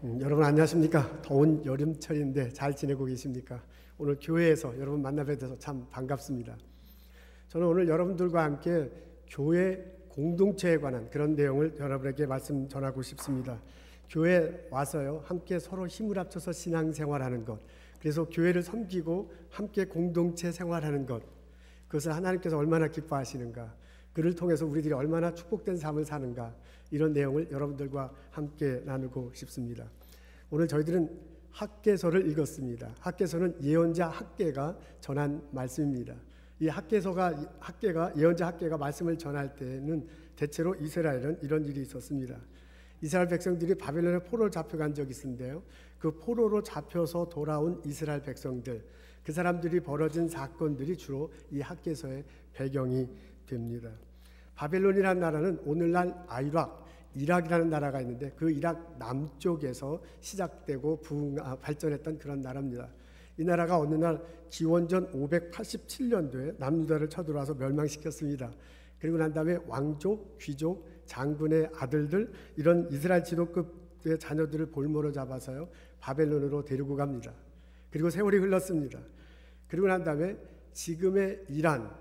여러분 안녕하십니까? 더운 여름철인데 잘 지내고 계십니까? 오늘 교회에서 여러분 만나뵈 돼서 참 반갑습니다. 저는 오늘 여러분들과 함께 교회 공동체에 관한 그런 내용을 여러분에게 말씀 전하고 싶습니다. 교회 와서요, 함께 서로 힘을 합쳐서 신앙생활하는 것, 그래서 교회를 섬기고 함께 공동체 생활하는 것, 그것을 하나님께서 얼마나 기뻐하시는가, 그를 통해서 우리들이 얼마나 축복된 삶을 사는가, 이런 내용을 여러분들과 함께 나누고 싶습니다. 오늘 저희들은 학개서를 읽었습니다. 학개서는 예언자 학개가 전한 말씀입니다. 이 학개가 예언자 학개가 말씀을 전할 때는 대체로 이스라엘은 이런 일이 있었습니다. 이스라엘 백성들이 바벨론의 포로로 잡혀간 적이 있었는데요. 그 포로로 잡혀서 돌아온 이스라엘 백성들, 그 사람들이 벌어진 사건들이 주로 이 학개서의 배경이 됩니다. 바벨론이라는 나라는 오늘날 이락이라는 나라가 있는데 그 이락 남쪽에서 시작되고 발전했던 그런 나라입니다. 이 나라가 어느 날 기원전 587년도에 남유다를 쳐들어와서 멸망시켰습니다. 그리고 난 다음에 왕족, 귀족, 장군의 아들들, 이런 이스라엘 지도급의 자녀들을 볼모로 잡아서요, 바벨론으로 데리고 갑니다. 그리고 세월이 흘렀습니다. 그리고 난 다음에 지금의 이락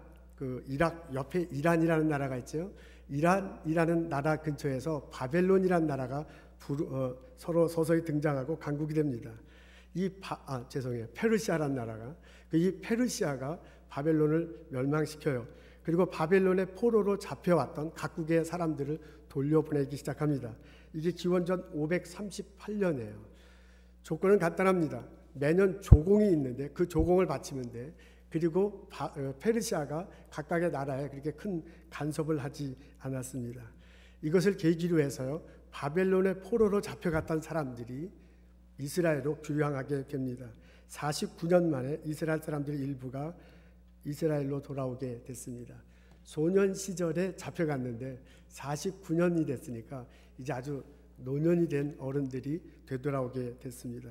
옆에 이란이라는 나라가 있죠. 이란이라는 나라 근처에서 바벨론이라는 나라가 서로 서서히 등장하고 강국이 됩니다. 페르시아라는 나라가, 이 페르시아가 바벨론을 멸망시켜요. 그리고 바벨론의 포로로 잡혀왔던 각국의 사람들을 돌려보내기 시작합니다. 이게 기원전 538년이에요. 조건은 간단합니다. 매년 조공이 있는데 그 조공을 바치면 돼. 그리고 페르시아가 각각의 나라에 그렇게 큰 간섭을 하지 않았습니다. 이것을 계기로 해서요, 바벨론의 포로로 잡혀갔던 사람들이 이스라엘로 귀향하게 됩니다. 49년 만에 이스라엘 사람들의 일부가 이스라엘로 돌아오게 됐습니다. 소년 시절에 잡혀갔는데 49년이 됐으니까 이제 아주 노년이 된 어른들이 되돌아오게 됐습니다.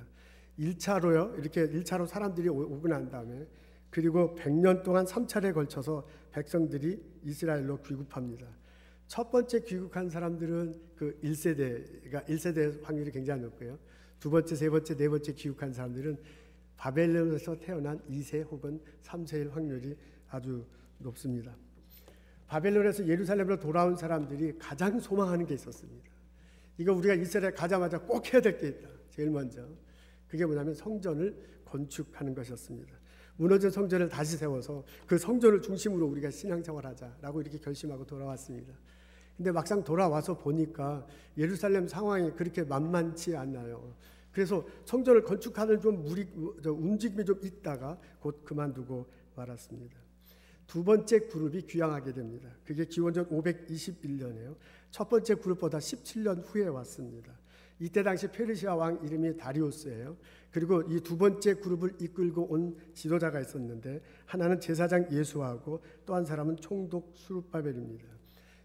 1차로 사람들이 오고 난 다음에 그리고 100년 동안 3차례에 걸쳐서 백성들이 이스라엘로 귀국합니다. 첫 번째 귀국한 사람들은 그 1세대 확률이 굉장히 높고요. 두 번째, 세 번째, 네 번째 귀국한 사람들은 바벨론에서 태어난 2세 혹은 3세일 확률이 아주 높습니다. 바벨론에서 예루살렘으로 돌아온 사람들이 가장 소망하는 게 있었습니다. 이거 우리가 이스라엘 가자마자 꼭 해야 될 게 있다. 제일 먼저. 그게 뭐냐면 성전을 건축하는 것이었습니다. 무너진 성전을 다시 세워서 그 성전을 중심으로 우리가 신앙생활하자라고 이렇게 결심하고 돌아왔습니다. 근데 막상 돌아와서 보니까 예루살렘 상황이 그렇게 만만치 않나요. 그래서 성전을 건축하는 움직임이 좀 있다가 곧 그만두고 말았습니다. 두 번째 그룹이 귀향하게 됩니다. 그게 기원전 521년이에요. 첫 번째 그룹보다 17년 후에 왔습니다. 이때 당시 페르시아 왕 이름이 다리우스예요. 그리고 이 두 번째 그룹을 이끌고 온 지도자가 있었는데, 하나는 제사장 예수아고 또 한 사람은 총독 수룹바벨입니다.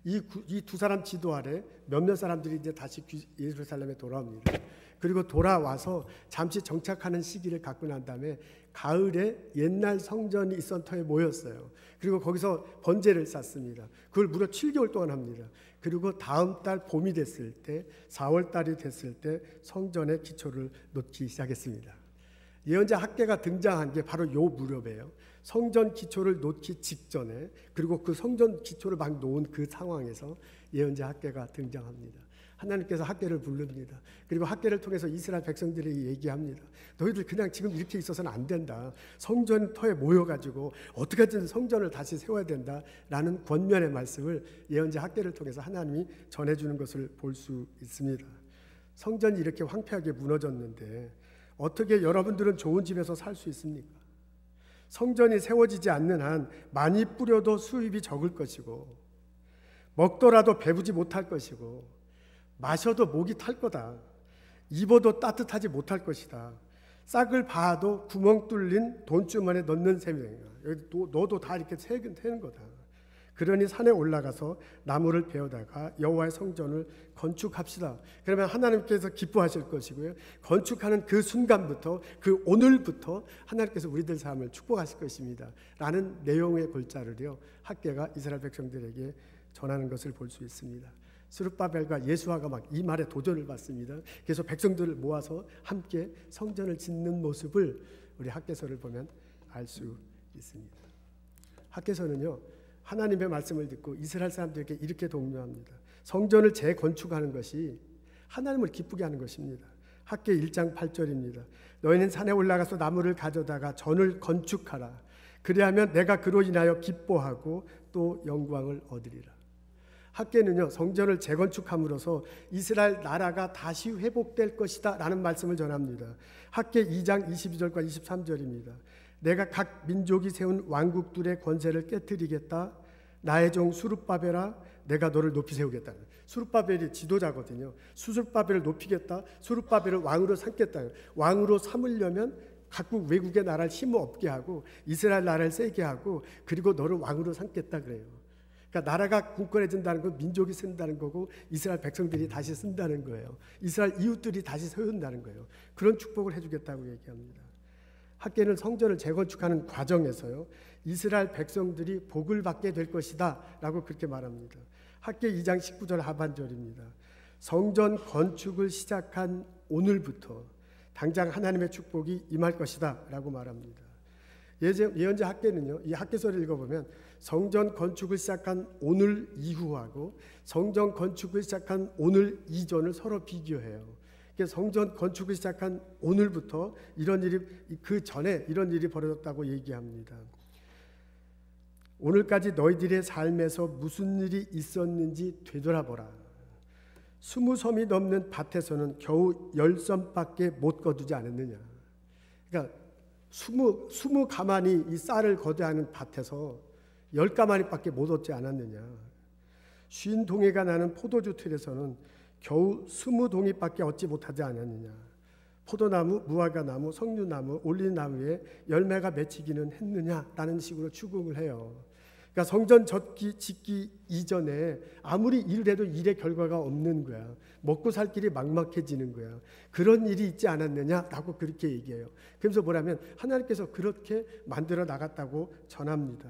이 두 사람 지도 아래 몇몇 사람들이 이제 다시 예루살렘에 돌아옵니다. 그리고 돌아와서 잠시 정착하는 시기를 갖고 난 다음에 가을에 옛날 성전이 있던 터에 모였어요. 그리고 거기서 번제를 쌓습니다. 그걸 무려 7개월 동안 합니다. 그리고 다음 달 봄이 됐을 때, 4월 달이 됐을 때 성전의 기초를 놓기 시작했습니다. 예언자 학개가 등장한 게 바로 요 무렵이에요. 성전 기초를 놓기 직전에, 그리고 그 성전 기초를 막 놓은 그 상황에서 예언자 학개가 등장합니다. 하나님께서 학개를 부릅니다. 그리고 학개를 통해서 이스라엘 백성들에게 얘기합니다. 너희들 그냥 지금 이렇게 있어서는 안 된다. 성전 터에 모여가지고 어떻게든 성전을 다시 세워야 된다라는 권면의 말씀을 예언자 학개를 통해서 하나님이 전해주는 것을 볼 수 있습니다. 성전이 이렇게 황폐하게 무너졌는데 어떻게 여러분들은 좋은 집에서 살 수 있습니까? 성전이 세워지지 않는 한 많이 뿌려도 수입이 적을 것이고, 먹더라도 배부지 못할 것이고, 마셔도 목이 탈 거다. 입어도 따뜻하지 못할 것이다. 싹을 봐도 구멍 뚫린 돈주머니에 넣는 셈이야. 너도 다 이렇게 새는 거다. 그러니 산에 올라가서 나무를 베어다가 여호와의 성전을 건축합시다. 그러면 하나님께서 기뻐하실 것이고요. 건축하는 그 순간부터, 그 오늘부터 하나님께서 우리들 삶을 축복하실 것입니다. 라는 내용의 글자를요, 학개가 이스라엘 백성들에게 전하는 것을 볼 수 있습니다. 스룹바벨과 예수아가 막 이 말에 도전을 받습니다. 그래서 백성들을 모아서 함께 성전을 짓는 모습을 우리 학개서를 보면 알 수 있습니다. 학개서는요, 하나님의 말씀을 듣고 이스라엘 사람들에게 이렇게 독려합니다. 성전을 재건축하는 것이 하나님을 기쁘게 하는 것입니다. 학개 1장 8절입니다. 너희는 산에 올라가서 나무를 가져다가 전을 건축하라. 그리하면 내가 그로 인하여 기뻐하고 또 영광을 얻으리라. 학개는요, 성전을 재건축함으로써 이스라엘 나라가 다시 회복될 것이다 라는 말씀을 전합니다. 학개 2장 22절과 23절입니다. 내가 각 민족이 세운 왕국들의 권세를 깨뜨리겠다. 나의 종 수룹바벨아, 내가 너를 높이 세우겠다. 수룹바벨이 지도자거든요. 수룹바벨을 높이겠다. 수룹바벨을 왕으로 삼겠다. 왕으로 삼으려면 각국 외국의 나라를 힘 없게 하고 이스라엘 나라를 세게 하고 그리고 너를 왕으로 삼겠다 그래요. 그러니까 나라가 굳건해진다는 건 민족이 쓴다는 거고 이스라엘 백성들이 다시 쓴다는 거예요. 이스라엘 이웃들이 다시 세운다는 거예요. 그런 축복을 해주겠다고 얘기합니다. 학개는 성전을 재건축하는 과정에서요, 이스라엘 백성들이 복을 받게 될 것이다 라고 그렇게 말합니다. 학개 2장 19절 하반절입니다. 성전 건축을 시작한 오늘부터 당장 하나님의 축복이 임할 것이다 라고 말합니다. 예언자 학개는요, 이 학개서를 읽어보면 성전 건축을 시작한 오늘 이후하고 성전 건축을 시작한 오늘 이전을 서로 비교해요. 성전 건축을 시작한 오늘부터 이런 일이, 그 전에 이런 일이 벌어졌다고 얘기합니다. 오늘까지 너희들의 삶에서 무슨 일이 있었는지 되돌아보라. 20섬이 넘는 밭에서는 겨우 10섬밖에 못 거두지 않았느냐. 그러니까 20가마니 이 쌀을 거둬야 하는 밭에서 10가마니밖에 못 얻지 않았느냐. 50동이가 나는 포도주 틀에서는 겨우 20동이밖에 얻지 못하지 않았느냐. 포도나무, 무화과나무, 석류나무, 올리나무에 열매가 맺히기는 했느냐라는 식으로 추궁을 해요. 그러니까 성전 짓기 이전에 아무리 일을 해도 일의 결과가 없는 거야. 먹고 살 길이 막막해지는 거야. 그런 일이 있지 않았느냐라고 그렇게 얘기해요. 그러면서 뭐라면 하나님께서 그렇게 만들어 나갔다고 전합니다.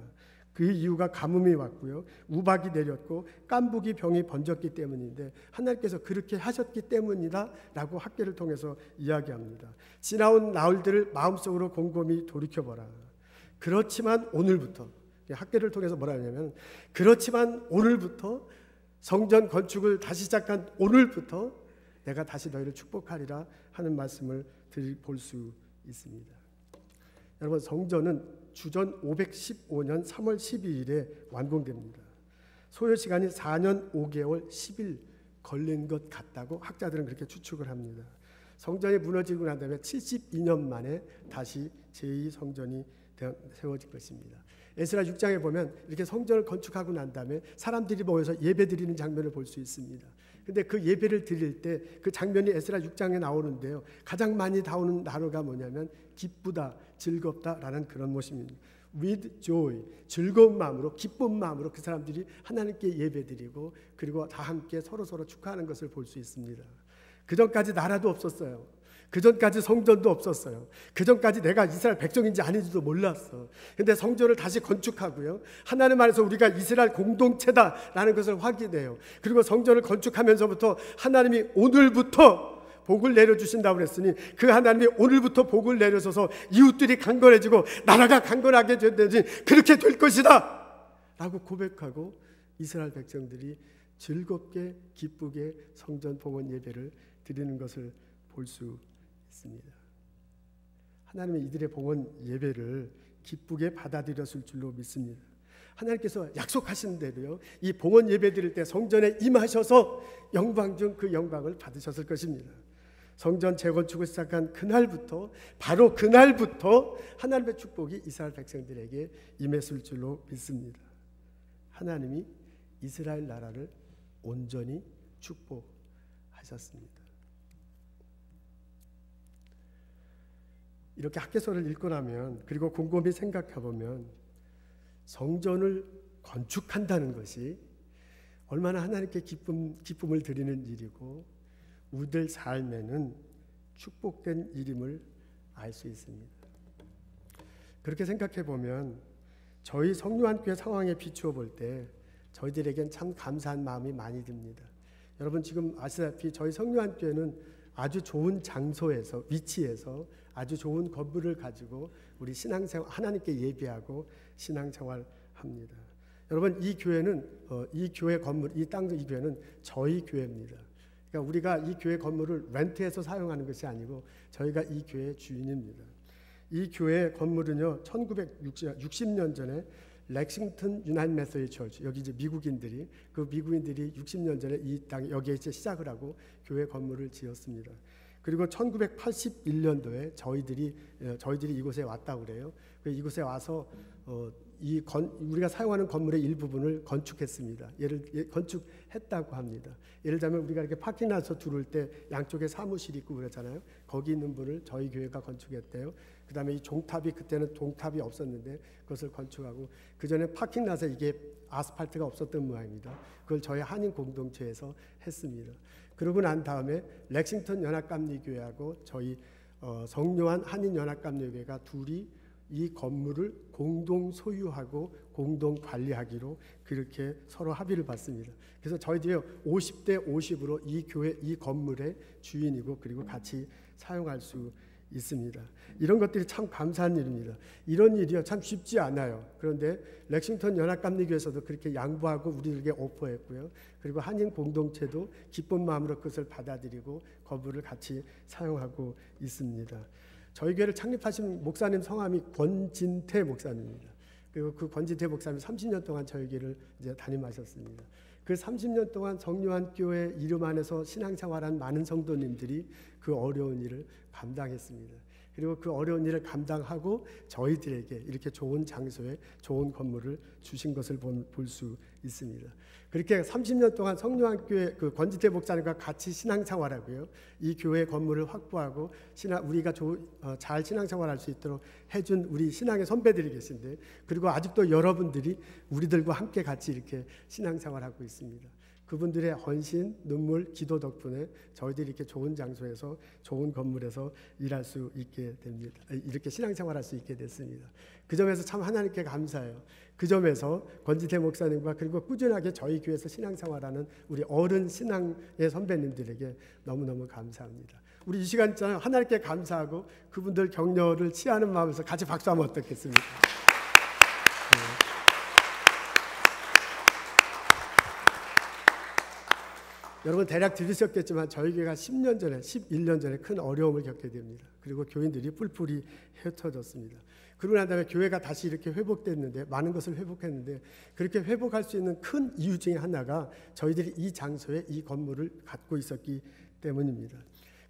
그 이유가 가뭄이 왔고요, 우박이 내렸고 깐부기 병이 번졌기 때문인데 하나님께서 그렇게 하셨기 때문이다 라고 학개를 통해서 이야기합니다. 지나온 나흘들을 마음속으로 곰곰이 돌이켜보라. 그렇지만 오늘부터, 학개를 통해서 뭐라 하냐면, 그렇지만 오늘부터 성전 건축을 다시 시작한 오늘부터 내가 다시 너희를 축복하리라 하는 말씀을 볼 수 있습니다. 여러분, 성전은 주전 515년 3월 12일에 완공됩니다. 소요 시간이 4년 5개월 10일 걸린 것 같다고 학자들은 그렇게 추측을 합니다. 성전이 무너지고 난 다음에 72년 만에 다시 제2성전이 세워질 것입니다. 에스라 6장에 보면 이렇게 성전을 건축하고 난 다음에 사람들이 모여서 예배 드리는 장면을 볼 수 있습니다. 근데 그 예배를 드릴 때 그 장면이 에스라 6장에 나오는데요, 가장 많이 나오는 단어가 뭐냐면 기쁘다, 즐겁다라는 그런 모습입니다. With joy, 즐거운 마음으로, 기쁜 마음으로 그 사람들이 하나님께 예배드리고 그리고 다 함께 서로 축하하는 것을 볼 수 있습니다. 그전까지 나라도 없었어요. 그전까지 성전도 없었어요. 그전까지 내가 이스라엘 백성인지 아닌지도 몰랐어. 근데 성전을 다시 건축하고요, 하나님 안에서 우리가 이스라엘 공동체다라는 것을 확인해요. 그리고 성전을 건축하면서부터 하나님이 오늘부터 복을 내려주신다고 그랬으니 그 하나님이 오늘부터 복을 내려줘서 이웃들이 강건해지고 나라가 강건하게 되든지 그렇게 될 것이다 라고 고백하고 이스라엘 백성들이 즐겁게 기쁘게 성전 봉헌 예배를 드리는 것을 볼 수 있습니다. 하나님은 이들의 봉헌 예배를 기쁘게 받아들였을 줄로 믿습니다. 하나님께서 약속하신 대로요, 이 봉헌 예배 드릴 때 성전에 임하셔서 영광 중 그 영광을 받으셨을 것입니다. 성전 재건축을 시작한 그날부터, 바로 그날부터 하나님의 축복이 이스라엘 백성들에게 임했을 줄로 믿습니다. 하나님이 이스라엘 나라를 온전히 축복하셨습니다. 이렇게 학개서를 읽고 나면, 그리고 곰곰이 생각해 보면 성전을 건축한다는 것이 얼마나 하나님께 기쁨을 드리는 일이고 우리들 삶에는 축복된 일임을 알 수 있습니다. 그렇게 생각해 보면 저희 성류한교회 상황에 비추어 볼 때 저희들에겐 참 감사한 마음이 많이 듭니다. 여러분 지금 아시다시피 저희 성령교회는 아주 좋은 장소에서 위치에서 아주 좋은 건물을 가지고 우리 신앙생활 하나님께 예배하고 신앙생활합니다. 여러분 이 교회는 이 교회 건물 이 교회는 저희 교회입니다. 그러니까 우리가 이 교회 건물을 렌트해서 사용하는 것이 아니고 저희가 이 교회의 주인입니다. 이 교회 건물은요 1960년 전에 렉싱턴 유나이티드 메서디스트 처치 여기 이제 미국인들이 60년 전에 이 땅 여기에 이제 시작을 하고 교회 건물을 지었습니다. 그리고 1981년도에 저희들이 이곳에 왔다고 그래요. 이곳에 와서 우리가 사용하는 건물의 일부분을 건축했습니다. 건축했다고 합니다. 예를 들면 우리가 이렇게 파킹라서 들어올 때 양쪽에 사무실이 있고 그러잖아요. 거기 있는 분을 저희 교회가 건축했대요. 그 다음에 이 종탑이 그때는 동탑이 없었는데 그것을 건축하고 그 전에 파킹라서 이게 아스팔트가 없었던 모양입니다. 그걸 저희 한인 공동체에서 했습니다. 그러고 난 다음에 렉싱턴 연합감리교회하고 저희 성요한 한인 연합감리교회가 둘이 이 건물을 공동 소유하고 공동 관리하기로 그렇게 서로 합의를 받습니다. 그래서 저희들이 50대 50으로 이 건물의 주인이고 그리고 같이 사용할 수 있습니다. 이런 것들이 참 감사한 일입니다. 이런 일이요 참 쉽지 않아요. 그런데 렉싱턴 연합감리교회에서도 그렇게 양보하고 우리에게 오퍼했고요. 그리고 한인 공동체도 기쁜 마음으로 그것을 받아들이고 건물을 같이 사용하고 있습니다. 저희 교회를 창립하신 목사님 성함이 권진태 목사님입니다. 그리고 그 권진태 목사님 30년 동안 저희 교회를 이제 담임하셨습니다. 그 30년 동안 성요한교회 이름 안에서 신앙생활한 많은 성도님들이 그 어려운 일을 감당했습니다. 그리고 그 어려운 일을 감당하고 저희들에게 이렇게 좋은 장소에 좋은 건물을 주신 것을 볼 수 있습니다. 그렇게 30년 동안 성요한교회 그 권지태 목사님과 같이 신앙생활하고요. 이 교회 건물을 확보하고 우리가 잘 신앙생활할 수 있도록 해준 우리 신앙의 선배들이 계신데 그리고 아직도 여러분들이 우리들과 함께 같이 이렇게 신앙생활하고 있습니다. 그분들의 헌신, 눈물, 기도 덕분에 저희들이 이렇게 좋은 장소에서 좋은 건물에서 일할 수 있게 됩니다. 이렇게 신앙생활할 수 있게 됐습니다. 그 점에서 참 하나님께 감사해요. 그 점에서 권지태 목사님과 그리고 꾸준하게 저희 교회에서 신앙생활하는 우리 어른 신앙의 선배님들에게 너무너무 감사합니다. 우리 이 시간 있잖아요. 하나님께 감사하고 그분들 격려를 취하는 마음에서 같이 박수하면 어떻겠습니까? 여러분 대략 들으셨겠지만 저희 교회가 11년 전에 큰 어려움을 겪게 됩니다. 그리고 교인들이 뿔뿔이 흩어졌습니다. 그러고 난 다음에 교회가 다시 이렇게 회복됐는데 많은 것을 회복했는데 그렇게 회복할 수 있는 큰 이유 중에 하나가 저희들이 이 장소에 이 건물을 갖고 있었기 때문입니다.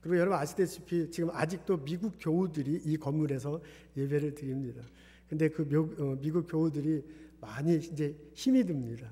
그리고 여러분 아시다시피 지금 아직도 미국 교우들이 이 건물에서 예배를 드립니다. 근데 그 미국 교우들이 많이 이제 힘이 듭니다.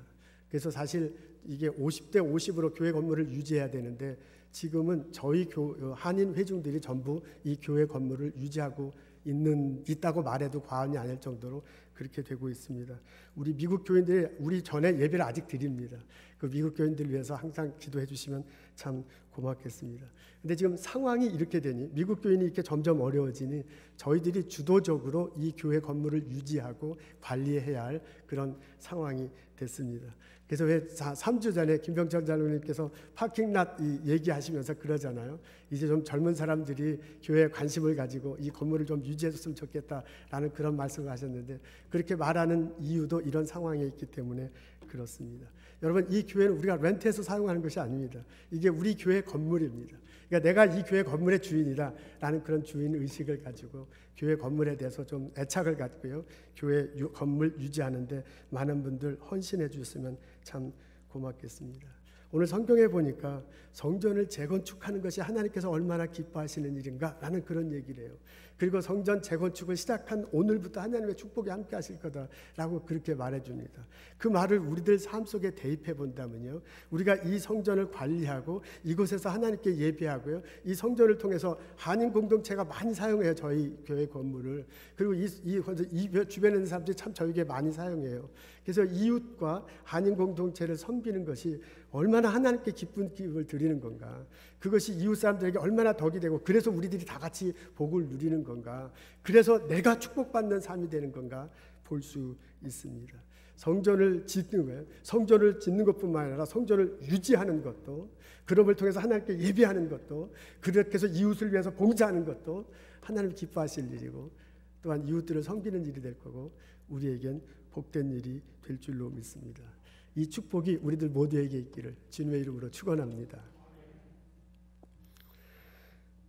그래서 사실 이게 50대 50으로 교회 건물을 유지해야 되는데 지금은 저희 한인 회중들이 전부 이 교회 건물을 유지하고 있다고 말해도 과언이 아닐 정도로 그렇게 되고 있습니다. 우리 미국 교인들이 우리 전에 예배를 아직 드립니다. 그 미국 교인들 위해서 항상 기도해 주시면 참 고맙겠습니다. 근데 지금 상황이 이렇게 되니 미국 교인이 이렇게 점점 어려워지니 저희들이 주도적으로 이 교회 건물을 유지하고 관리해야 할 그런 상황이 됐습니다. 그래서 왜 3주 전에 김병철 장로님께서 파킹랏 얘기하시면서 그러잖아요. 이제 좀 젊은 사람들이 교회에 관심을 가지고 이 건물을 좀 유지해줬으면 좋겠다라는 그런 말씀을 하셨는데 그렇게 말하는 이유도 이런 상황에 있기 때문에 그렇습니다. 여러분 이 교회는 우리가 렌트해서 사용하는 것이 아닙니다. 이게 우리 교회 건물입니다. 그러니까 내가 이 교회 건물의 주인이다라는 그런 주인 의식을 가지고 교회 건물에 대해서 좀 애착을 갖고요. 교회 건물 유지하는데 많은 분들 헌신해 주셨으면 참 고맙겠습니다. 오늘 성경에 보니까 성전을 재건축하는 것이 하나님께서 얼마나 기뻐하시는 일인가라는 그런 얘기를 해요. 그리고 성전 재건축을 시작한 오늘부터 하나님의 축복이 함께 하실 거다라고 그렇게 말해줍니다. 그 말을 우리들 삶 속에 대입해 본다면요. 우리가 이 성전을 관리하고 이곳에서 하나님께 예배하고요. 이 성전을 통해서 한인 공동체가 많이 사용해요. 저희 교회 건물을. 그리고 이 주변에 있는 사람들이 참 저에게 많이 사용해요. 그래서 이웃과 한인 공동체를 섬기는 것이 얼마나 하나님께 기쁜 기쁨을 드리는 건가. 그것이 이웃 사람들에게 얼마나 덕이 되고 그래서 우리들이 다 같이 복을 누리는 건가. 그래서 내가 축복받는 삶이 되는 건가 볼 수 있습니다. 성전을 짓는 거예요. 성전을 짓는 것뿐만 아니라 성전을 유지하는 것도, 그럼을 통해서 하나님께 예배하는 것도, 그렇게 해서 이웃을 위해서 봉사하는 것도 하나님 기뻐하실 일이고, 또한 이웃들을 섬기는 일이 될 거고, 우리에겐 복된 일이 될 줄로 믿습니다. 이 축복이 우리들 모두에게 있기를 주님의 이름으로 축원합니다.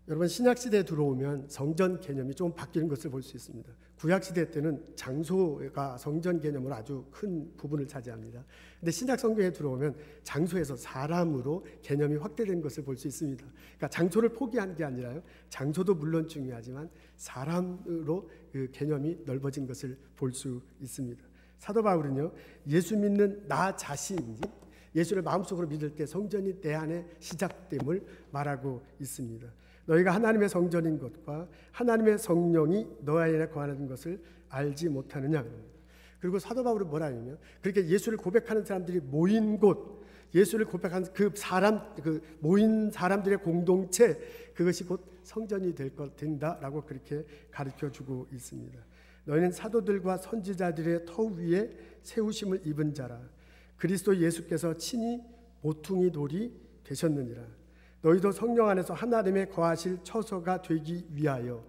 여러분, 신약시대에 들어오면 성전 개념이 좀 바뀌는 것을 볼 수 있습니다. 구약시대 때는 장소가 성전 개념으로 아주 큰 부분을 차지합니다. 근데 신약 성경에 들어오면 장소에서 사람으로 개념이 확대된 것을 볼 수 있습니다. 그러니까 장소를 포기한 게 아니라요, 장소도 물론 중요하지만 사람으로 그 개념이 넓어진 것을 볼 수 있습니다. 사도 바울은요, 예수 믿는 나 자신이 예수를 마음속으로 믿을 때 성전이 내 안에 시작됨을 말하고 있습니다. 너희가 하나님의 성전인 것과 하나님의 성령이 너 안에 거하는 것을 알지 못하느냐. 그리고 사도 바울은 뭐라 하냐면, 그렇게 예수를 고백하는 사람들이 모인 곳, 예수를 고백하는 그 모인 사람들의 공동체, 그것이 곧 성전이 된다라고 그렇게 가르쳐주고 있습니다. 너희는 사도들과 선지자들의 터 위에 세우심을 입은 자라. 그리스도 예수께서 친히 모퉁이 돌이 되셨느니라. 너희도 성령 안에서 하나님의 거하실 처소가 되기 위하여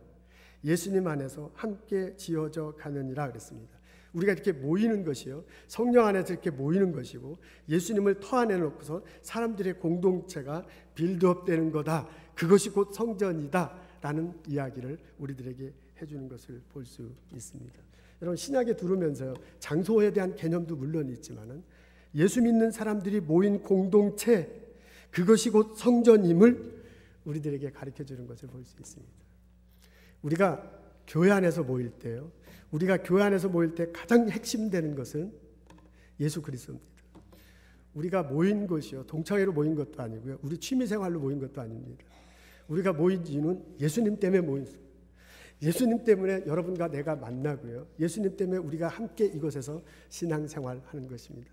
예수님 안에서 함께 지어져 가느니라 그랬습니다. 우리가 이렇게 모이는 것이요, 성령 안에서 이렇게 모이는 것이고, 예수님을 터 안에 놓고서 사람들의 공동체가 빌드업 되는 거다, 그것이 곧 성전이다 라는 이야기를 우리들에게 해주는 것을 볼 수 있습니다. 여러분, 신약에 들으면서요, 장소에 대한 개념도 물론 있지만은 예수 믿는 사람들이 모인 공동체, 그것이 곧 성전임을 우리들에게 가르쳐주는 것을 볼 수 있습니다. 우리가 교회 안에서 모일 때요, 우리가 교회 안에서 모일 때 가장 핵심되는 것은 예수 그리스도입니다. 우리가 모인 것이요, 동창회로 모인 것도 아니고요, 우리 취미생활로 모인 것도 아닙니다. 우리가 모인 이유는 예수님 때문에 모인 것입니다. 예수님 때문에 여러분과 내가 만나고요, 예수님 때문에 우리가 함께 이곳에서 신앙생활하는 것입니다.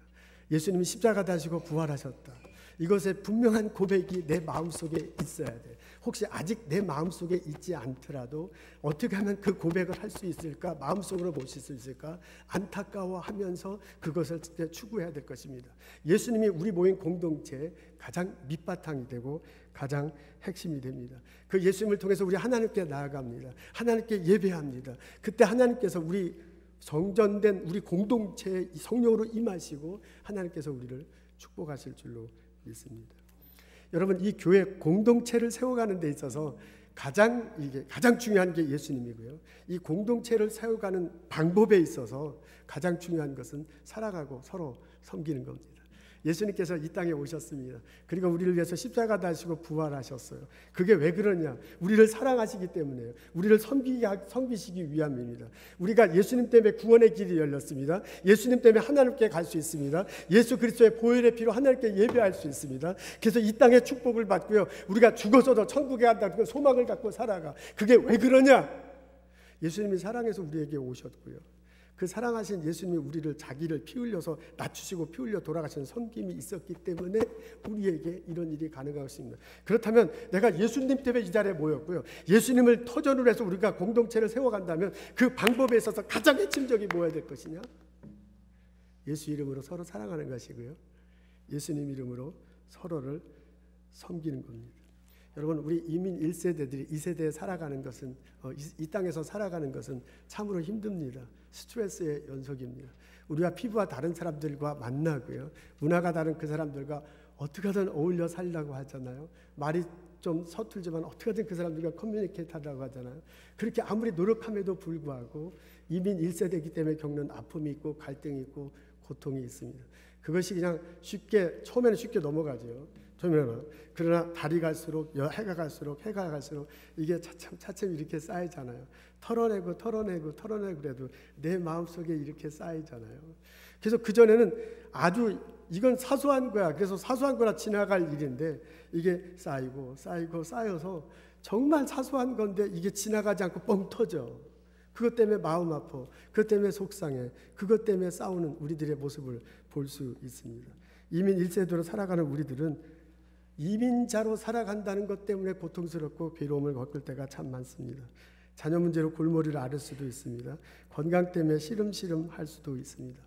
예수님이 십자가 다시고 부활하셨다, 이것의 분명한 고백이 내 마음속에 있어야 돼. 혹시 아직 내 마음속에 있지 않더라도 어떻게 하면 그 고백을 할 수 있을까, 마음속으로 모실 수 있을까 안타까워하면서 그것을 추구해야 될 것입니다. 예수님이 우리 모인 공동체의 가장 밑바탕이 되고 가장 핵심이 됩니다. 그 예수님을 통해서 우리 하나님께 나아갑니다. 하나님께 예배합니다. 그때 하나님께서 우리 성전된 우리 공동체의 성령으로 임하시고 하나님께서 우리를 축복하실 줄로 믿습니다. 여러분, 이 교회 공동체를 세워가는 데 있어서 가장 중요한 게 예수님이고요, 이 공동체를 세워가는 방법에 있어서 가장 중요한 것은 살아가고 서로 섬기는 겁니다. 예수님께서 이 땅에 오셨습니다. 그리고 우리를 위해서 십자가 다시고 부활하셨어요. 그게 왜 그러냐? 우리를 사랑하시기 때문에요. 우리를 섬기시기 위함입니다. 우리가 예수님 때문에 구원의 길이 열렸습니다. 예수님 때문에 하나님께 갈 수 있습니다. 예수 그리스도의 보혈의 피로 하나님께 예배할 수 있습니다. 그래서 이 땅의 축복을 받고요, 우리가 죽어서도 천국에 간다는 소망을 갖고 살아가. 그게 왜 그러냐? 예수님이 사랑해서 우리에게 오셨고요, 그 사랑하신 예수님이 우리를 자기를 피 흘려서 낮추시고 피 흘려 돌아가시는 섬김이 있었기 때문에 우리에게 이런 일이 가능한 것입니다. 그렇다면 내가 예수님 때문에 이 자리에 모였고요, 예수님을 터전으로 해서 우리가 공동체를 세워간다면 그 방법에 있어서 가장 핵심적이 뭐야 될 것이냐? 예수 이름으로 서로 사랑하는 것이고요, 예수님 이름으로 서로를 섬기는 겁니다. 여러분, 우리 이민 1세대들이 2세대에 살아가는 것은 이 땅에서 살아가는 것은 참으로 힘듭니다. 스트레스의 연속입니다. 우리가 피부가 다른 사람들과 만나고요, 문화가 다른 그 사람들과 어떻게든 어울려 살려고 하잖아요. 말이 좀 서툴지만 어떻게든 그 사람들과 커뮤니케이트 하려고 하잖아요. 그렇게 아무리 노력함에도 불구하고 이민 1세대이기 때문에 겪는 아픔이 있고 갈등이 있고 고통이 있습니다. 그것이 그냥 처음에는 쉽게 넘어가죠. 그러나 달이 갈수록, 해가 갈수록 이게 차츰 이렇게 쌓이잖아요. 털어내고 그래도 내 마음속에 이렇게 쌓이잖아요. 그래서 그전에는 아주 이건 사소한 거야, 그래서 사소한 거라 지나갈 일인데 이게 쌓여서 정말 사소한 건데 이게 지나가지 않고 뻥 터져. 그것 때문에 마음 아파, 그것 때문에 속상해, 그것 때문에 싸우는 우리들의 모습을 볼 수 있습니다. 이민 1세대로 살아가는 우리들은 이민자로 살아간다는 것 때문에 고통스럽고 괴로움을 겪을 때가 참 많습니다. 자녀 문제로 골머리를 앓을 수도 있습니다. 건강 때문에 시름시름 할 수도 있습니다.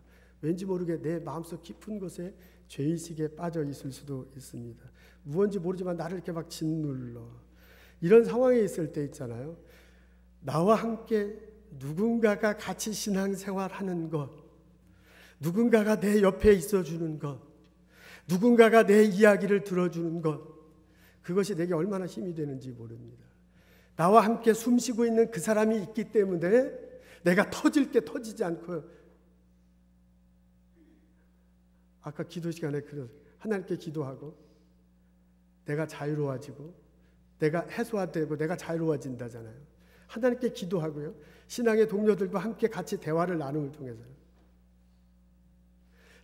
왠지 모르게 내 마음속 깊은 곳에 죄의식에 빠져 있을 수도 있습니다. 무언지 모르지만 나를 이렇게 막 짓눌러. 이런 상황에 있을 때 있잖아요. 나와 함께 누군가가 같이 신앙생활하는 것, 누군가가 내 옆에 있어주는 것, 누군가가 내 이야기를 들어주는 것, 그것이 내게 얼마나 힘이 되는지 모릅니다. 나와 함께 숨쉬고 있는 그 사람이 있기 때문에 내가 터질 게 터지지 않고, 아까 기도 시간에 하나님께 기도하고 내가 자유로워지고 내가 해소되고 내가 자유로워진다잖아요. 하나님께 기도하고요. 신앙의 동료들과 함께 같이 대화를 나눔을 통해서요.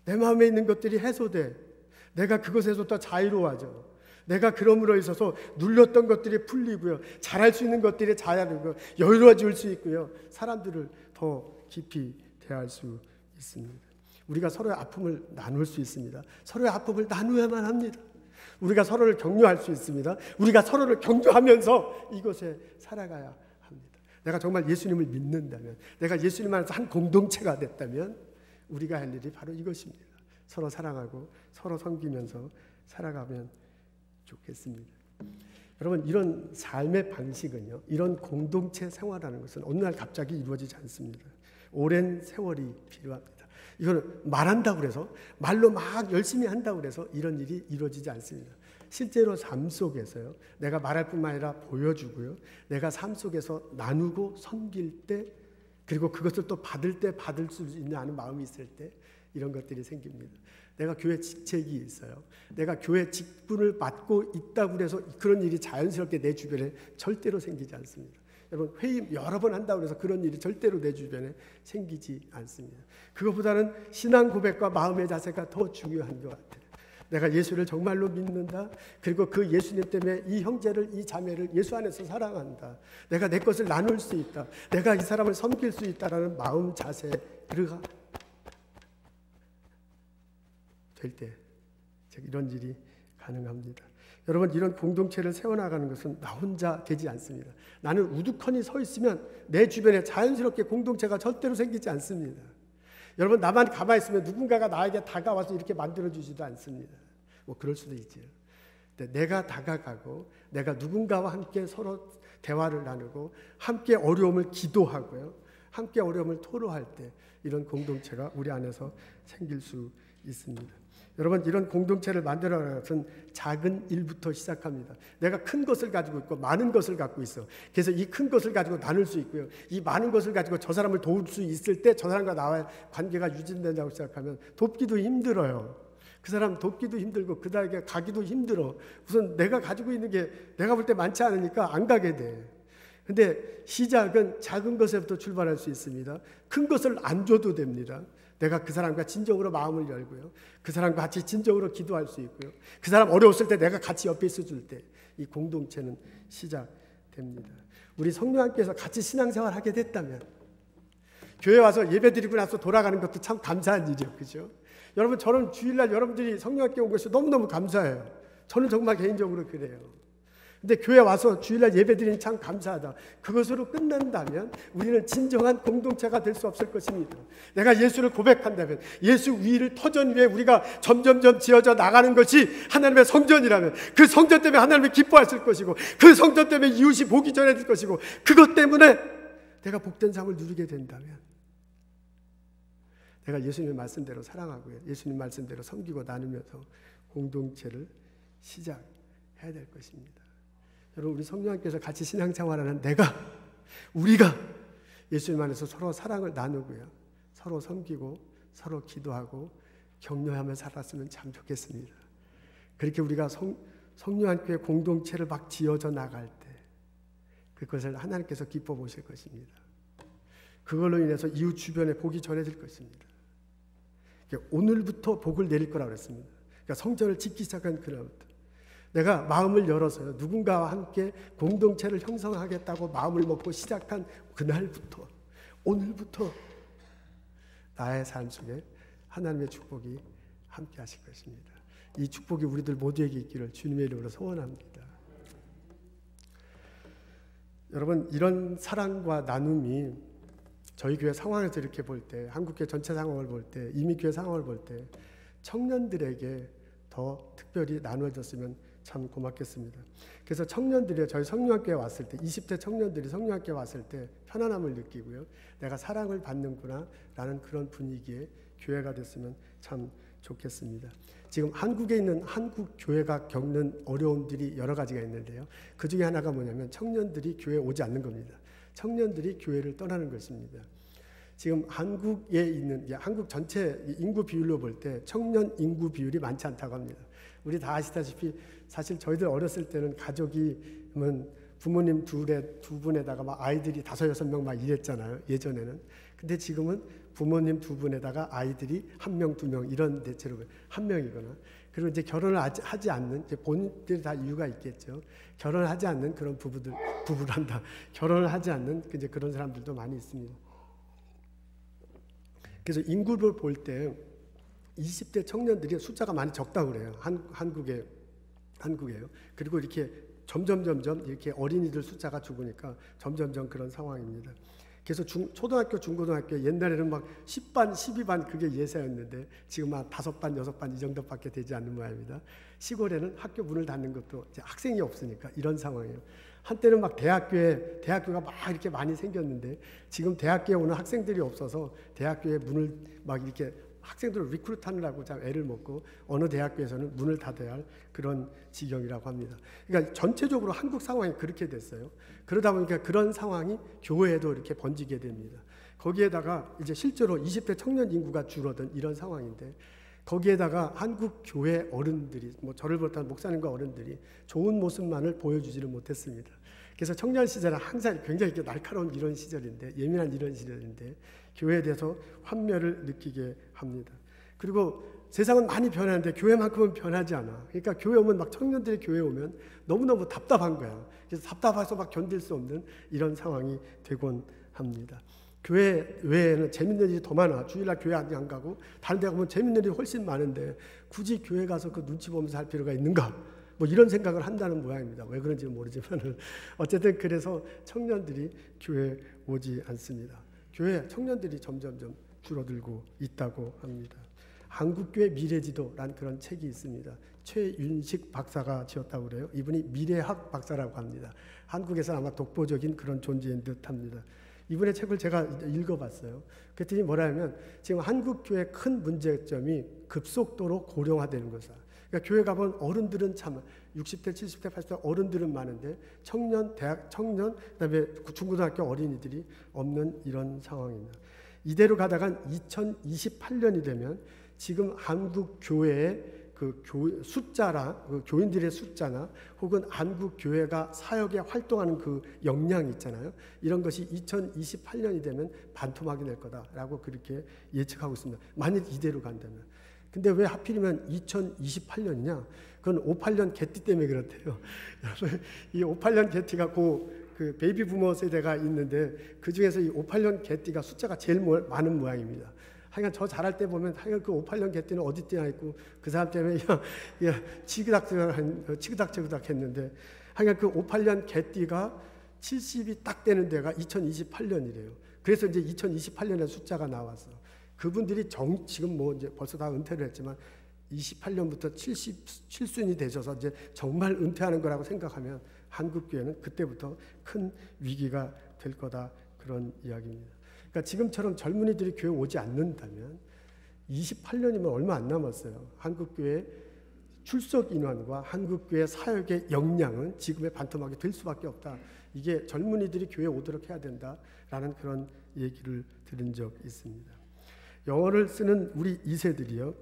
내 마음에 있는 것들이 해소돼. 내가 그것에서 더 자유로워져. 내가 그럼으로 있어서 눌렸던 것들이 풀리고요. 잘할 수 있는 것들이 잘하고 여유로워질 수 있고요. 사람들을 더 깊이 대할 수 있습니다. 우리가 서로의 아픔을 나눌 수 있습니다. 서로의 아픔을 나누어야만 합니다. 우리가 서로를 격려할 수 있습니다. 우리가 서로를 격려하면서 이곳에 살아가야 합니다. 내가 정말 예수님을 믿는다면, 내가 예수님 안에서 한 공동체가 됐다면 우리가 할 일이 바로 이것입니다. 서로 사랑하고 서로 섬기면서 살아가면 좋겠습니다. 여러분, 이런 삶의 방식은요, 이런 공동체 생활하는 것은 어느 날 갑자기 이루어지지 않습니다. 오랜 세월이 필요합니다. 이거는 말한다고 그래서, 말로 막 열심히 한다고 그래서 이런 일이 이루어지지 않습니다. 실제로 삶 속에서요, 내가 말할 뿐만 아니라 보여주고요, 내가 삶 속에서 나누고 섬길 때, 그리고 그것을 또 받을 때 받을 수 있는 마음이 있을 때 이런 것들이 생깁니다. 내가 교회 직책이 있어요. 내가 교회 직분을 맡고 있다고 해서 그런 일이 자연스럽게 내 주변에 절대로 생기지 않습니다. 여러분, 회의 여러 번 한다고 해서 그런 일이 절대로 내 주변에 생기지 않습니다. 그것보다는 신앙 고백과 마음의 자세가 더 중요한 것 같아요. 내가 예수를 정말로 믿는다. 그리고 그 예수님 때문에 이 형제를, 이 자매를 예수 안에서 사랑한다. 내가 내 것을 나눌 수 있다. 내가 이 사람을 섬길 수 있다라는 마음 자세가 될 때 이런 일이 가능합니다. 여러분, 이런 공동체를 세워나가는 것은 나 혼자 되지 않습니다. 나는 우두커니 서 있으면 내 주변에 자연스럽게 공동체가 절대로 생기지 않습니다. 여러분, 나만 가만히 있으면 누군가가 나에게 다가와서 이렇게 만들어주지도 않습니다. 뭐 그럴 수도 있죠. 근데 내가 다가가고 내가 누군가와 함께 서로 대화를 나누고 함께 어려움을 기도하고요, 함께 어려움을 토로할 때 이런 공동체가 우리 안에서 생길 수 있습니다. 여러분, 이런 공동체를 만들어가는 것은 작은 일부터 시작합니다. 내가 큰 것을 가지고 있고 많은 것을 갖고 있어. 그래서 이 큰 것을 가지고 나눌 수 있고요, 이 많은 것을 가지고 저 사람을 도울 수 있을 때 저 사람과 나와의 관계가 유지된다고 시작하면 돕기도 힘들어요. 그 사람 돕기도 힘들고 그다음에 가기도 힘들어. 우선 내가 가지고 있는 게 내가 볼 때 많지 않으니까 안 가게 돼. 근데 시작은 작은 것에부터 출발할 수 있습니다. 큰 것을 안 줘도 됩니다. 내가 그 사람과 진정으로 마음을 열고요, 그 사람과 같이 진정으로 기도할 수 있고요, 그 사람 어려웠을 때 내가 같이 옆에 있어줄 때 이 공동체는 시작됩니다. 우리 성령님께서 같이 신앙생활 하게 됐다면 교회 와서 예배 드리고 나서 돌아가는 것도 참 감사한 일이에요. 그죠? 여러분, 저는 주일날 여러분들이 성령님께 온 것이 너무너무 감사해요. 저는 정말 개인적으로 그래요. 근데 교회 와서 주일날 예배 드리니 참 감사하다. 그것으로 끝난다면 우리는 진정한 공동체가 될 수 없을 것입니다. 내가 예수를 고백한다면, 예수 위를 터전 위에 우리가 점점점 지어져 나가는 것이 하나님의 성전이라면, 그 성전 때문에 하나님이 기뻐하실 것이고, 그 성전 때문에 이웃이 복이 전해질 것이고, 그것 때문에 내가 복된 삶을 누리게 된다면 내가 예수님의 말씀대로 사랑하고요, 예수님 말씀대로 섬기고 나누면서 공동체를 시작해야 될 것입니다. 여러분, 우리 성령님께서 같이 신앙생활하는 우리가 예수님 안에서 서로 사랑을 나누고요, 서로 섬기고 서로 기도하고 격려하며 살았으면 참 좋겠습니다. 그렇게 우리가 성령님께 공동체를 막 지어져 나갈 때 그것을 하나님께서 기뻐 보실 것입니다. 그걸로 인해서 이웃 주변에 복이 전해질 것입니다. 오늘부터 복을 내릴 거라고 그랬습니다. 그러니까 성전을 짓기 시작한 그날부터 내가 마음을 열어서요, 누군가와 함께 공동체를 형성하겠다고 마음을 먹고 시작한 그날부터, 오늘부터 나의 삶 속에 하나님의 축복이 함께 하실 것입니다. 이 축복이 우리들 모두에게 있기를 주님의 이름으로 소원합니다. 여러분, 이런 사랑과 나눔이 저희 교회 상황에서 이렇게 볼 때, 한국교회 전체 상황을 볼 때, 이민교회 상황을 볼 때 청년들에게 더 특별히 나누어졌으면 참 고맙겠습니다. 그래서 청년들이 저희 성령학교에 왔을 때 20대 청년들이 성령학교에 왔을 때 편안함을 느끼고요. 내가 사랑을 받는구나 라는 그런 분위기의 교회가 됐으면 참 좋겠습니다. 지금 한국에 있는 한국 교회가 겪는 어려움들이 여러 가지가 있는데요. 그 중에 하나가 뭐냐면 청년들이 교회에 오지 않는 겁니다. 청년들이 교회를 떠나는 것입니다. 지금 한국에 있는 한국 전체 인구 비율로 볼 때 청년 인구 비율이 많지 않다고 합니다. 우리 다 아시다시피 사실 저희들 어렸을 때는 가족이면 부모님 두 분에다가 막 아이들이 5-6명 막 이랬잖아요. 예전에는. 근데 지금은 부모님 2분에다가 아이들이 1명, 2명 이런 대체로 1명이거나 그리고 이제 결혼을 하지 않는 이제 본인들이 다 이유가 있겠죠. 결혼을 하지 않는 그런 부부란다. 결혼을 하지 않는 이제 그런 사람들도 많이 있습니다. 그래서 인구를 볼 때 20대 청년들이 숫자가 많이 적다고 그래요. 한국에요. 그리고 이렇게 점점 이렇게 어린이들 숫자가 죽으니까 점점 그런 상황입니다. 그래서 초등학교, 중고등학교 옛날에는 막 10반, 12반 그게 예사였는데 지금 한 5반, 6반 이 정도밖에 되지 않는 모양입니다. 시골에는 학교 문을 닫는 것도 이제 학생이 없으니까 이런 상황이에요. 한때는 막 대학교가 막 이렇게 많이 생겼는데 지금 대학교에 오는 학생들이 없어서 대학교에 문을 막 이렇게 학생들을 리크루트하느라고 참 애를 먹고 어느 대학교에서는 문을 닫아야 할 그런 지경이라고 합니다. 그러니까 전체적으로 한국 상황이 그렇게 됐어요. 그러다 보니까 그런 상황이 교회에도 이렇게 번지게 됩니다. 거기에다가 이제 실제로 20대 청년 인구가 줄어든 이런 상황인데 거기에다가 한국 교회 어른들이 저를 비롯한 목사님과 어른들이 좋은 모습만을 보여주지를 못했습니다. 그래서 청년 시절은 항상 굉장히 이렇게 날카로운 이런 시절인데 예민한 이런 시절인데 교회에 대해서 환멸을 느끼게 합니다. 그리고 세상은 많이 변하는데 교회만큼은 변하지 않아. 그러니까 교회 오면 막 청년들이 교회 오면 너무너무 답답한 거야. 그래서 답답해서 막 견딜 수 없는 이런 상황이 되곤 합니다. 교회 외에는 재밌는 일이 더 많아. 주일날 교회 안 가고 다른 데 가면 재밌는 일이 훨씬 많은데 굳이 교회 가서 그 눈치 보면서 할 필요가 있는가? 이런 생각을 한다는 모양입니다. 왜 그런지는 모르지만 어쨌든 그래서 청년들이 교회에 오지 않습니다. 교회 청년들이 점점 줄어들고 있다고 합니다. 한국교회 미래지도라는 그런 책이 있습니다. 최윤식 박사가 지었다고 그래요. 이분이 미래학 박사라고 합니다. 한국에서 아마 독보적인 그런 존재인 듯합니다. 이분의 책을 제가 읽어봤어요. 그랬더니 뭐라면 지금 한국교회의 큰 문제점이 급속도로 고령화되는 것이다. 그러니까 교회 가면 어른들은 참 60대, 70대, 80대 어른들은 많은데 청년, 그다음에 중고등학교 어린이들이 없는 이런 상황입니다. 이대로 가다가 2028년이 되면 지금 한국 교회의 숫자라 교인들의 숫자나 혹은 한국 교회가 사역에 활동하는 그 역량이 있잖아요. 이런 것이 2028년이 되면 반토막이 될 거다라고 그렇게 예측하고 있습니다. 만일 이대로 간다면. 근데 왜 하필이면 2028년이냐? 그건 58년 개띠 때문에 그렇대요. 이 58년 개띠가 그 베이비 부머 세대가 있는데 그 중에서 이 58년 개띠가 숫자가 제일 많은 모양입니다. 하여간 저 자랄 때 보면 하여간 그 58년 개띠는 어디 뛰나 있고 그 사람 때문에 치그닥치그닥 했는데 하여간 그 58년 개띠가 70이 딱 되는 데가 2028년이래요. 그래서 이제 2028년에 숫자가 나왔어. 그분들이 지금 이제 벌써 다 은퇴를 했지만 28년부터 77순이 되셔서 이제 정말 은퇴하는 거라고 생각하면 한국교회는 그때부터 큰 위기가 될 거다 그런 이야기입니다. 그러니까 지금처럼 젊은이들이 교회 오지 않는다면 28년이면 얼마 안 남았어요. 한국교회 출석 인원과 한국교회 사역의 역량은 지금의 반토막이 될 수밖에 없다. 이게 젊은이들이 교회에 오도록 해야 된다라는 그런 얘기를 들은 적 있습니다. 영어를 쓰는 우리 2세들이요.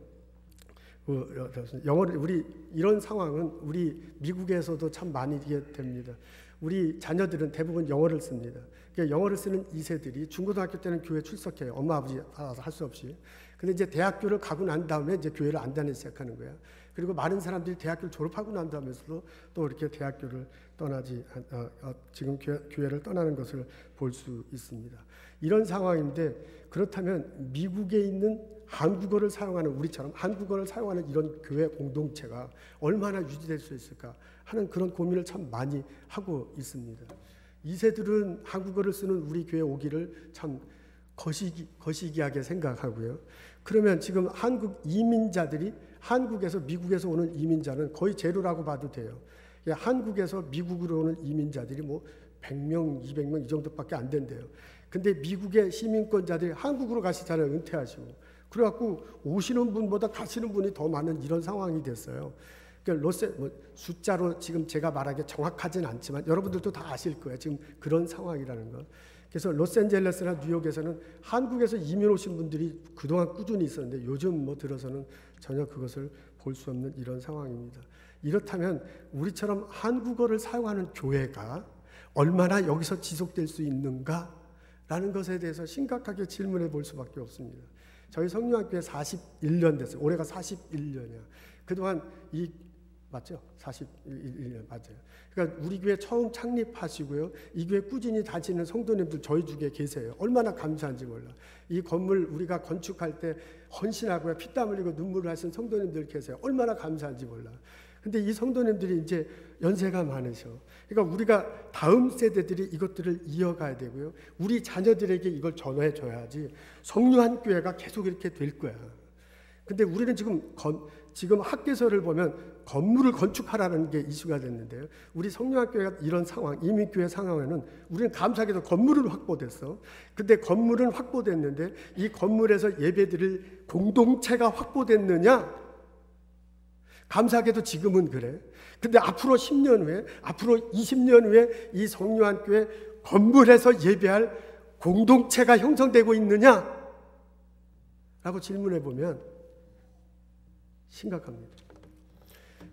우리 이런 상황은 우리 미국에서도 참 많이 이게 됩니다. 우리 자녀들은 대부분 영어를 씁니다. 그러니까 영어를 쓰는 2세들이 중고등학교 때는 교회 출석해요. 엄마 아버지 알아서 할 수 없이. 근데 이제 대학교를 가고 난 다음에 이제 교회를 안 다니기 시작하는 거야. 그리고 많은 사람들이 대학교를 졸업하고 난 다음에서도 또 이렇게 대학교를 지금 교회를 떠나는 것을 볼 수 있습니다. 이런 상황인데 그렇다면 미국에 있는 한국어를 사용하는 우리처럼 한국어를 사용하는 이런 교회 공동체가 얼마나 유지될 수 있을까 하는 그런 고민을 참 많이 하고 있습니다. 2세들은 한국어를 쓰는 우리 교회 오기를 참 거시기하게 생각하고요. 그러면 지금 한국 이민자들이 한국에서 미국에서 오는 이민자는 거의 제로라고 봐도 돼요. 한국에서 미국으로 오는 이민자들이 뭐 100명, 200명 이 정도밖에 안 된대요. 근데 미국의 시민권자들이 한국으로 가시잖아요. 은퇴하시고. 그래갖고 오시는 분보다 가시는 분이 더 많은 이런 상황이 됐어요. 그러니까 숫자로 지금 제가 말하기 정확하진 않지만 여러분들도 다 아실 거예요. 지금 그런 상황이라는 거. 그래서 로스앤젤레스나 뉴욕에서는 한국에서 이민 오신 분들이 그동안 꾸준히 있었는데 요즘 뭐 들어서는 전혀 그것을 볼 수 없는 이런 상황입니다. 이렇다면 우리처럼 한국어를 사용하는 교회가 얼마나 여기서 지속될 수 있는가라는 것에 대해서 심각하게 질문해 볼 수밖에 없습니다. 저희 성령학교에 41년 됐어요. 올해가 41년이야. 그동안 맞죠? 41년 맞아요. 그러니까 우리 교회 처음 창립하시고요. 이 교회 꾸준히 다니는 성도님들 저희 중에 계세요. 얼마나 감사한지 몰라. 이 건물 우리가 건축할 때 헌신하고요. 피땀 흘리고 눈물을 하신 성도님들 계세요. 얼마나 감사한지 몰라. 근데 이 성도님들이 이제 연세가 많으셔. 그러니까 우리가 다음 세대들이 이것들을 이어가야 되고요. 우리 자녀들에게 이걸 전해 줘야지 성령한 교회가 계속 이렇게 될 거야. 근데 우리는 지금 학계서를 보면 건물을 건축하라는 게 이슈가 됐는데요. 우리 성령학교가 이런 상황, 이민교회 상황에는 우리는 감사하게도 건물은 확보됐어. 근데 건물은 확보됐는데 이 건물에서 예배드릴 공동체가 확보됐느냐? 감사하게도 지금은 그래. 근데 앞으로 10년 후에, 앞으로 20년 후에 이 성령학교에 건물에서 예배할 공동체가 형성되고 있느냐? 라고 질문해 보면 심각합니다.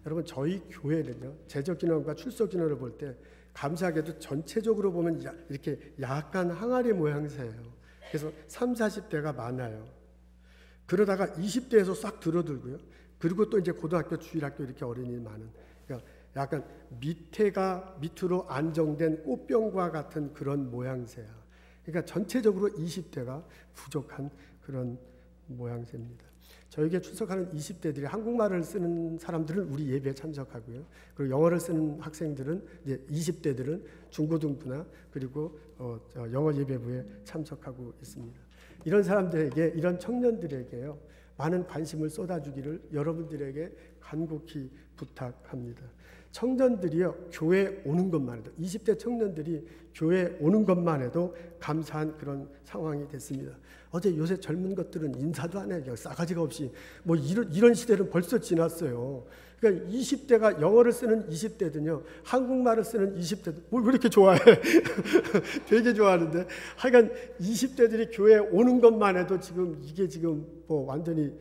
여러분 저희 교회는요. 재적인원과 출석인원을 볼 때 감사하게도 전체적으로 보면 이렇게 약간 항아리 모양새예요. 그래서 30, 40대가 많아요. 그러다가 20대에서 싹 들어들고요. 그리고 또 이제 고등학교, 주일학교 이렇게 어린이 많은. 그러니까 약간 밑으로 안정된 꽃병과 같은 그런 모양새야. 그러니까 전체적으로 20대가 부족한 그런 모양새입니다. 저에게 출석하는 20대들이 한국말을 쓰는 사람들은 우리 예배에 참석하고요. 그리고 영어를 쓰는 학생들은 이제 20대들은 중고등부나 그리고 영어 예배부에 참석하고 있습니다. 이런 사람들에게, 이런 청년들에게요, 많은 관심을 쏟아주기를 여러분들에게 간곡히 부탁합니다. 청년들이요, 교회에 오는 것만 해도, 20대 청년들이 교회에 오는 것만 해도 감사한 그런 상황이 됐습니다. 요새 젊은 것들은 인사도 안 해요. 싸가지가 없이. 뭐 이런 시대는 벌써 지났어요. 그러니까 20대가 영어를 쓰는 20대든요, 한국말을 쓰는 20대들, 왜 이렇게 좋아해? 되게 좋아하는데. 하여간 20대들이 교회에 오는 것만 해도 이게 지금 뭐 완전히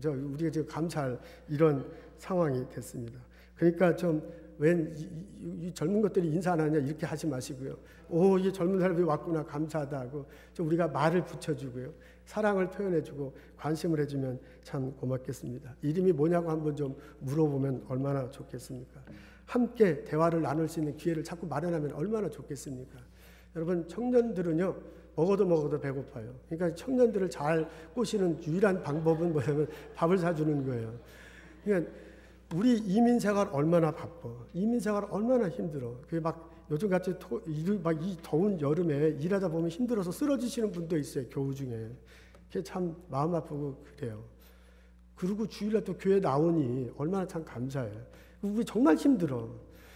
우리가 지금 감사할 이런 상황이 됐습니다. 그러니까 이 젊은 것들이 인사 안 하냐 이렇게 하지 마시고요. 이 젊은 사람이 왔구나 감사하다 하고 좀 우리가 말을 붙여주고요. 사랑을 표현해주고 관심을 해주면 참 고맙겠습니다. 이름이 뭐냐고 한번 좀 물어보면 얼마나 좋겠습니까? 함께 대화를 나눌 수 있는 기회를 자꾸 마련하면 얼마나 좋겠습니까? 여러분 청년들은요. 먹어도 배고파요. 그러니까 청년들을 잘 꼬시는 유일한 방법은 뭐냐면 밥을 사주는 거예요. 그러니까 우리 이민생활 얼마나 바빠. 이민생활 얼마나 힘들어. 그게 막 요즘같이 이 더운 여름에 일하다 보면 힘들어서 쓰러지시는 분도 있어요. 겨우 중에. 그게 참 마음 아프고 그래요. 그리고 주일날 또 교회 나오니 얼마나 참 감사해. 우리 정말 힘들어.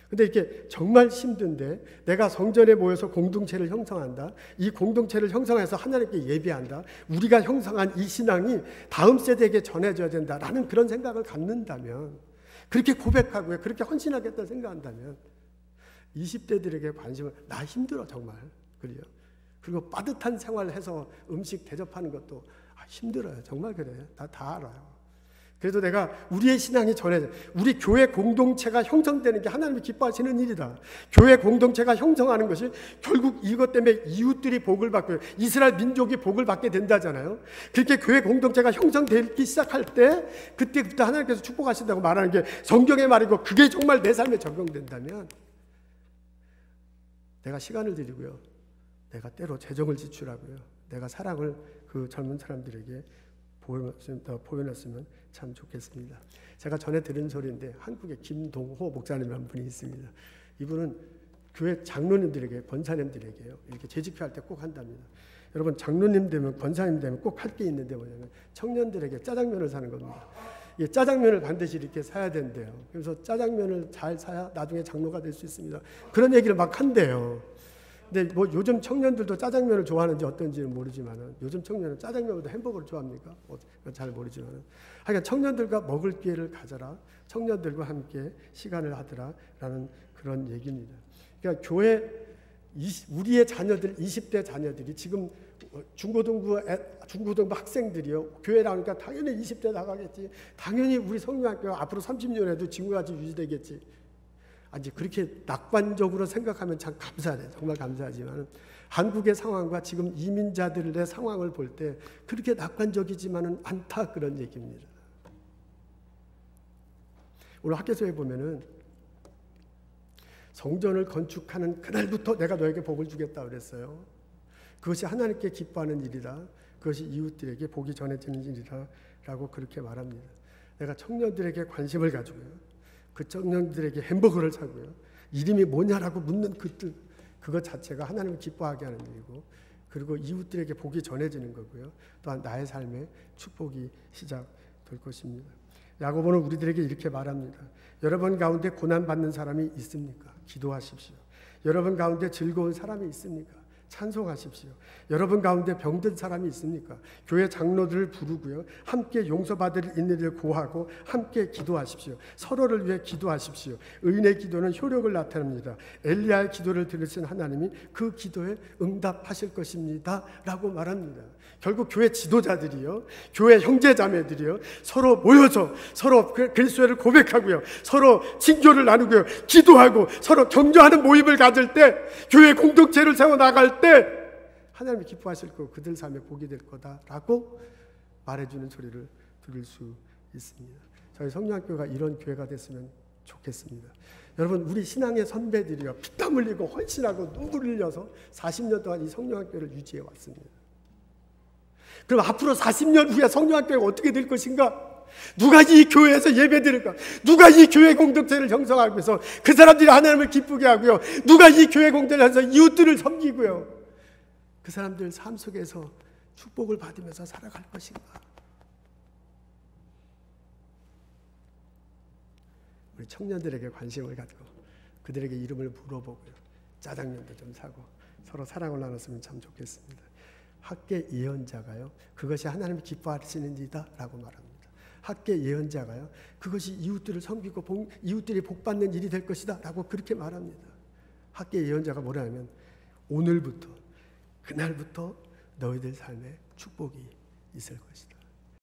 근데 이렇게 정말 힘든데 내가 성전에 모여서 공동체를 형성한다. 이 공동체를 형성해서 하나님께 예배한다. 우리가 형성한 이 신앙이 다음 세대에게 전해져야 된다라는 그런 생각을 갖는다면, 그렇게 고백하고요. 그렇게 헌신하겠다 생각한다면 20대들에게 관심을, 나 힘들어 정말. 그리고 빠듯한 생활을 해서 음식 대접하는 것도 힘들어요. 정말 그래. 다 알아요. 그래도 내가 우리의 신앙이 전해져. 우리 교회 공동체가 형성되는 게 하나님이 기뻐하시는 일이다. 교회 공동체가 형성하는 것이 결국 이것 때문에 이웃들이 복을 받고요. 이스라엘 민족이 복을 받게 된다잖아요. 그렇게 교회 공동체가 형성되기 시작할 때 그때부터 하나님께서 축복하신다고 말하는 게 성경의 말이고, 그게 정말 내 삶에 적용된다면 내가 시간을 드리고요. 내가 때로 재정을 지출하고요. 내가 사랑을 그 젊은 사람들에게 보여놨으면 참 좋겠습니다. 제가 전에 들은 소리인데 한국에 김동호 목사님 한 분이 있습니다. 이분은 교회 장로님들에게, 권사님들에게요, 이렇게 재직회할 때 꼭 한답니다. 여러분 장로님 되면 권사님 되면 꼭 할 게 있는데 뭐냐면 청년들에게 짜장면을 사는 겁니다. 예, 짜장면을 반드시 이렇게 사야 된대요. 그래서 짜장면을 잘 사야 나중에 장로가 될 수 있습니다. 그런 얘기를 막 한대요. 근데 뭐 요즘 청년들도 짜장면을 좋아하는지 어떤지는 모르지만은 요즘 청년은 짜장면보다 햄버거를 좋아합니까? 잘 모르지만은 하여간 청년들과 먹을 기회를 가져라. 청년들과 함께 시간을 하더라라는 그런 얘기입니다. 그러니까 교회 우리의 자녀들 20대 자녀들이 지금 중고등부 학생들이요. 교회 나오니까 당연히 20대 나가겠지. 당연히 우리 성령학교가 앞으로 30년에도 지금까지 유지되겠지. 아니 그렇게 낙관적으로 생각하면 참 감사해요. 정말 감사하지만 한국의 상황과 지금 이민자들의 상황을 볼 때 그렇게 낙관적이지만은 않다 그런 얘기입니다. 오늘 학교에서 보면은 성전을 건축하는 그날부터 내가 너에게 복을 주겠다 그랬어요. 그것이 하나님께 기뻐하는 일이다. 그것이 이웃들에게 복이 전해지는 일이다 라고 그렇게 말합니다. 내가 청년들에게 관심을 가지고요. 그 청년들에게 햄버거를 사고요. 이름이 뭐냐라고 묻는 그것 자체가 하나님을 기뻐하게 하는 일이고 그리고 이웃들에게 복이 전해지는 거고요. 또한 나의 삶에 축복이 시작될 것입니다. 야고보는 우리들에게 이렇게 말합니다. 여러분 가운데 고난받는 사람이 있습니까? 기도하십시오. 여러분 가운데 즐거운 사람이 있습니까? 찬송하십시오. 여러분 가운데 병든 사람이 있습니까? 교회 장로들을 부르고요. 함께 용서받을 일을 구하고 함께 기도하십시오. 서로를 위해 기도하십시오. 의인의 기도는 효력을 나타냅니다. 엘리야의 기도를 들으신 하나님이 그 기도에 응답하실 것입니다. 라고 말합니다. 결국 교회 지도자들이요. 교회 형제자매들이요. 서로 모여서 서로 그리스도를 고백하고요. 서로 친교를 나누고요. 기도하고 서로 격려하는 모임을 가질 때 교회 공동체를 세워나갈 때 하나님이 기뻐하실 거고 그들 삶에 복이 될 거다라고 말해주는 소리를 들을 수 있습니다. 저희 성령학교가 이런 교회가 됐으면 좋겠습니다. 여러분 우리 신앙의 선배들이요. 피땀 흘리고 헌신하고 눈물을 흘려서 40년 동안 이 성령학교를 유지해 왔습니다. 그럼 앞으로 40년 후에 성령학교가 어떻게 될 것인가? 누가 이 교회에서 예배드릴까? 누가 이 교회 공동체를 형성하기 위해서 그 사람들이 하나님을 기쁘게 하고요. 누가 이 교회 공동체를 해서 이웃들을 섬기고요. 그 사람들 삶 속에서 축복을 받으면서 살아갈 것인가? 우리 청년들에게 관심을 가지고 그들에게 이름을 물어보고요. 짜장면도 좀 사고 서로 사랑을 나눴으면 참 좋겠습니다. 학계 예언자가요. 그것이 하나님이 기뻐하시는 일이다 라고 말합니다. 학계 예언자가요. 그것이 이웃들을 섬기고 이웃들이 복받는 일이 될 것이다 라고 그렇게 말합니다. 학계 예언자가 뭐라 하면 오늘부터 그날부터 너희들 삶에 축복이 있을 것이다.